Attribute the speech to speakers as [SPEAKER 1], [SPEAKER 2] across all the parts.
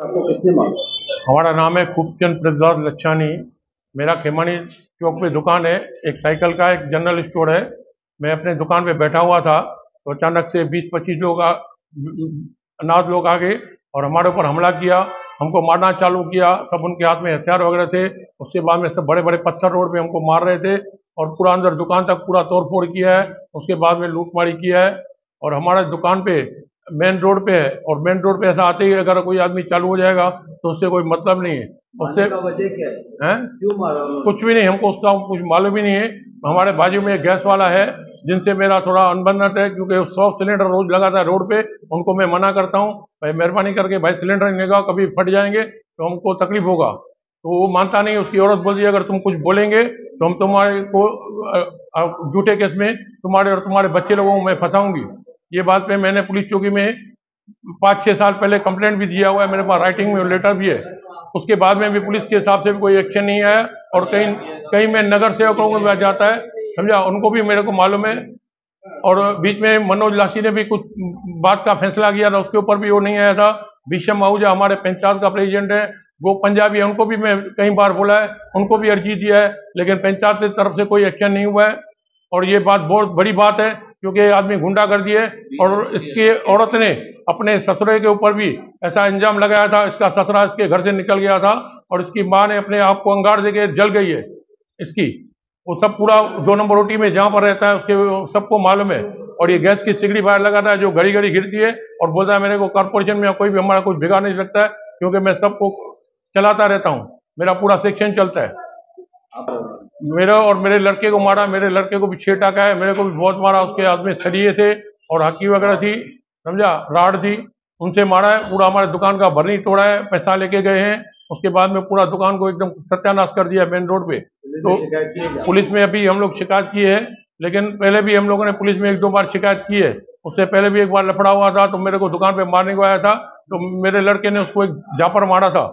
[SPEAKER 1] आपको किसने मारा?
[SPEAKER 2] हमारा नाम है खूबचंद प्रसाद लच्छानी। मेरा खेमानी चौक पे दुकान है, एक साइकिल का एक जनरल स्टोर है। मैं अपने दुकान पे बैठा हुआ था तो अचानक से 20-25 लोग अनाथ लोग आ गए और हमारे ऊपर हमला किया, हमको मारना चालू किया। सब उनके हाथ में हथियार वगैरह थे। उसके बाद में सब बड़े बड़े पत्थर रोड पे हमको मार रहे थे और पूरा अंदर दुकान तक पूरा तोड़ फोड़ किया है। उसके बाद में लूटमारी किया है और हमारा दुकान पे मेन रोड पे है और मेन रोड पे ऐसा आते ही अगर कोई आदमी चालू हो जाएगा तो उससे कोई मतलब नहीं है। उससे
[SPEAKER 1] मारने का वजह क्या है? क्यों मारा उन्होंने?
[SPEAKER 2] कुछ भी नहीं, हमको उसका कुछ मालूम ही नहीं है। हमारे बाजू में एक गैस वाला है जिनसे मेरा थोड़ा अनबन है, क्योंकि 100 सिलेंडर रोज लगाता है रोड पे। उनको मैं मना करता हूँ, भाई मेहरबानी करके भाई सिलेंडर नहीं लगाओ, कभी फट जाएंगे तो हमको तकलीफ होगा। तो वो मानता नहीं। उसकी औरत बोलती है अगर तुम कुछ बोलेंगे तो हम तुम्हारे को झूठे केस में तुम्हारे और तुम्हारे बच्चे लोगों को मैं फंसाऊंगी। ये बात पे मैंने पुलिस चौकी में 5-6 साल पहले कंप्लेंट भी दिया हुआ है, मेरे पास राइटिंग में लेटर भी है। उसके बाद में भी पुलिस के हिसाब से भी कोई एक्शन नहीं आया और कहीं कहीं में नगर सेवकों को भी जाता है, समझा, उनको भी मेरे को मालूम है। और बीच में मनोज लासी ने भी कुछ बात का फैसला किया था, उसके ऊपर भी वो नहीं आया था। भीषम आहूजा हमारे पंचायत का प्रेसिडेंट है, वो पंजाबी है, उनको भी मैं कई बार बोला है, उनको भी अर्जी दिया है, लेकिन पंचायत की तरफ से कोई एक्शन नहीं हुआ है। और ये बात बहुत बड़ी बात है क्योंकि आदमी गुंडागर्दी है और इसकी औरत ने अपने ससुरे के ऊपर भी ऐसा इंजाम लगाया था। इसका ससुरा इसके घर से निकल गया था और इसकी माँ ने अपने आप को अंगार देके जल गई है इसकी। वो सब पूरा 2 नंबर रोटी में जहां पर रहता है उसके सबको मालूम है। और ये गैस की सिगड़ी बाहर लगाता है जो घड़ी घड़ी गिरती है और बोलता है मेरे को कॉर्पोरेशन में कोई भी हमारा कुछ बिगाड़ नहीं सकता है, क्योंकि मैं सबको चलाता रहता हूँ, मेरा पूरा सेक्शन चलता है। मेरा और मेरे लड़के को मारा, मेरे लड़के को भी 6 टाका है, मेरे को भी बहुत मारा। उसके हाथ में सरिये थे और हकी वगैरह थी, समझा, राड थी, उनसे मारा है। पूरा हमारे दुकान का बर्नी तोड़ा है, पैसा लेके गए हैं। उसके बाद में पूरा दुकान को एकदम सत्यानाश कर दिया मेन रोड पे। तो पुलिस में अभी हम लोग शिकायत की है, लेकिन पहले भी हम लोगों ने पुलिस में 1-2 बार शिकायत की है। उससे पहले भी एक बार लफड़ा हुआ था तो मेरे को दुकान पे मारने को आया था, तो मेरे लड़के ने उसको एक झापर मारा था,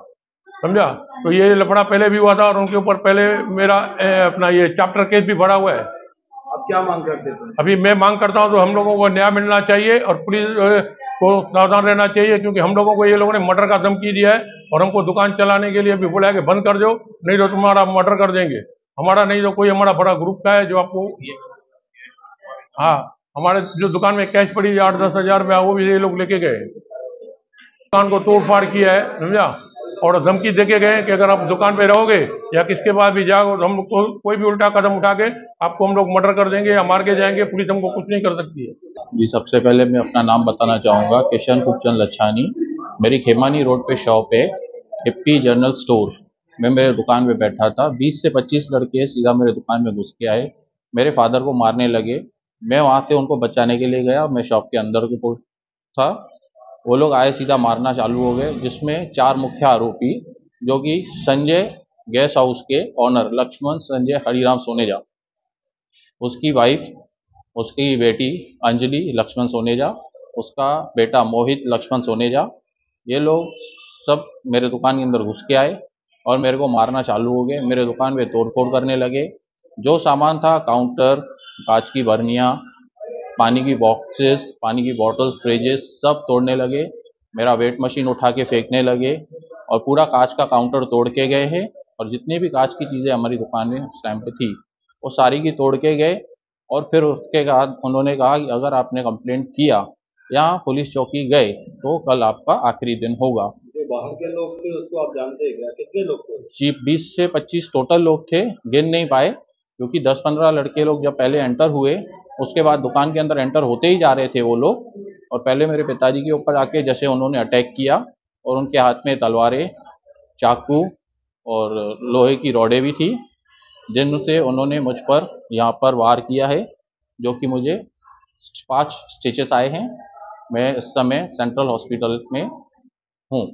[SPEAKER 2] समझा। तो ये लफड़ा पहले भी हुआ था और उनके ऊपर पहले मेरा अपना ये चैप्टर केस भी भरा हुआ है।
[SPEAKER 1] आप क्या मांग करते थे?
[SPEAKER 2] अभी मैं मांग करता हूं तो हम लोगों को न्याय मिलना चाहिए और पुलिस को सावधान रहना चाहिए, क्योंकि हम लोगों को ये लोगों ने मर्डर का धमकी दिया है और हमको दुकान चलाने के लिए भी बोला है कि बंद कर दो, नहीं तो तुम्हारा मर्डर कर देंगे। हमारा नहीं तो कोई हमारा बड़ा ग्रुप का है जो आपको, हाँ, हमारे जो दुकान में कैश पड़ी 8-10 हजार में वो भी ये लोग लेके गए, दुकान को तोड़ फाड़ किया है, समझा। और धमकी देके गए कि अगर आप दुकान पे रहोगे या किसके बाद भी जाओगे तो हम लोग कोई भी उल्टा कदम उठा के आपको हम लोग मर्डर कर देंगे या मार के जाएंगे, पुलिस हमको कुछ नहीं कर सकती है।
[SPEAKER 3] जी, सबसे पहले मैं अपना नाम बताना चाहूँगा, किशन खूबचंद लच्छानी। मेरी खेमानी रोड पे शॉप है, हिप्पी जनरल स्टोर। मैं मेरे दुकान पे बैठा था, 20 से 25 लड़के सीधा मेरे दुकान में घुस के आए, मेरे फादर को मारने लगे। मैं वहाँ से उनको बचाने के लिए गया, मैं शॉप के अंदर को था। वो लोग आए, सीधा मारना चालू हो गए, जिसमें 4 मुख्य आरोपी, जो कि संजय गैस हाउस के ऑनर लक्ष्मण संजय हरिराम सोनेजा, उसकी वाइफ, उसकी बेटी अंजलि लक्ष्मण सोनेजा, उसका बेटा मोहित लक्ष्मण सोनेजा, ये लोग सब मेरे दुकान के अंदर घुस के आए और मेरे को मारना चालू हो गए। मेरे दुकान में तोड़फोड़ करने लगे। जो सामान था, काउंटर, कांच की बर्नियाँ, पानी की बॉक्सेस, पानी की बॉटल्स, फ्रिजेस, सब तोड़ने लगे। मेरा वेट मशीन उठा के फेंकने लगे और पूरा कांच का काउंटर तोड़ के गए हैं। और जितनी भी कांच की चीज़ें हमारी दुकान में उस टाइम पे थी वो सारी की तोड़ के गए। और फिर उसके बाद उन्होंने कहा कि अगर आपने कंप्लेंट किया या पुलिस चौकी गए तो कल आपका आखिरी दिन होगा।
[SPEAKER 1] जो बाहर के लोग थे उसको आप जानते हैं क्या? कितने लोग थे?
[SPEAKER 3] जी, 20 से 25 टोटल लोग थे, गिन नहीं पाए क्योंकि 10-15 लड़के लोग जब पहले एंटर हुए, उसके बाद दुकान के अंदर एंटर होते ही जा रहे थे वो लोग। और पहले मेरे पिताजी के ऊपर आके जैसे उन्होंने अटैक किया और उनके हाथ में तलवारें, चाकू और लोहे की रॉडें भी थी, जिनसे उन्होंने मुझ पर यहाँ पर वार किया है, जो कि मुझे 5 स्टिचेस आए हैं। मैं इस समय सेंट्रल हॉस्पिटल में हूँ।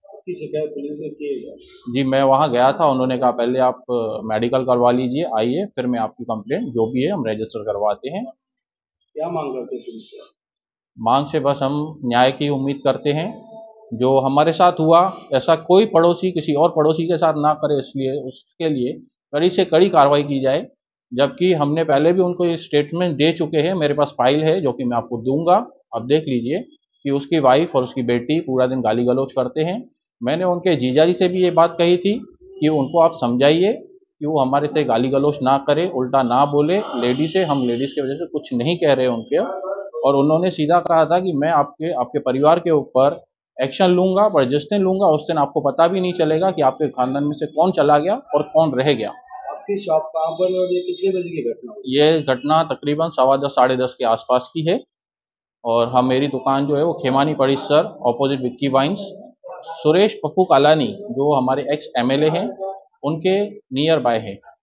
[SPEAKER 1] इसकी शिकायत पुलिस ने की है?
[SPEAKER 3] जी, मैं वहाँ गया था, उन्होंने कहा पहले आप मेडिकल करवा लीजिए, आइए, फिर मैं आपकी कंप्लेंट जो भी है हम रजिस्टर करवाते हैं।
[SPEAKER 1] क्या मांग करते पुलिस से?
[SPEAKER 3] मांग से बस हम न्याय की उम्मीद करते हैं। जो हमारे साथ हुआ ऐसा कोई पड़ोसी किसी और पड़ोसी के साथ ना करे, इसलिए उसके लिए कड़ी से कड़ी कार्रवाई की जाए। जबकि हमने पहले भी उनको ये स्टेटमेंट दे चुके हैं, मेरे पास फाइल है जो कि मैं आपको दूंगा, आप देख लीजिए, कि उसकी वाइफ और उसकी बेटी पूरा दिन गाली गलौज करते हैं मैंने उनके जीजा जी से भी ये बात कही थी कि उनको आप समझाइए कि वो हमारे से गाली गलौज ना करे, उल्टा ना बोले। लेडीज है, हम लेडीज की वजह से कुछ नहीं कह रहे उनके। और उन्होंने सीधा कहा था कि मैं आपके आपके परिवार के ऊपर एक्शन लूंगा, पर जिस दिन लूंगा उस दिन आपको पता भी नहीं चलेगा कि आपके खानदान में से कौन चला गया और कौन रह गया।
[SPEAKER 1] आपकी शॉप कहाँ पर है और ये कितने बजे की घटना हुई?
[SPEAKER 3] ये घटना तकरीबन 10:15 10:30 के आसपास की है। और हाँ, मेरी दुकान जो है वो खेमानी परिसर ऑपोजिट विक्की वाइन्स, सुरेश पप्पू कालानी जो हमारे एक्स एमएलए हैं, उनके नियर बाय है।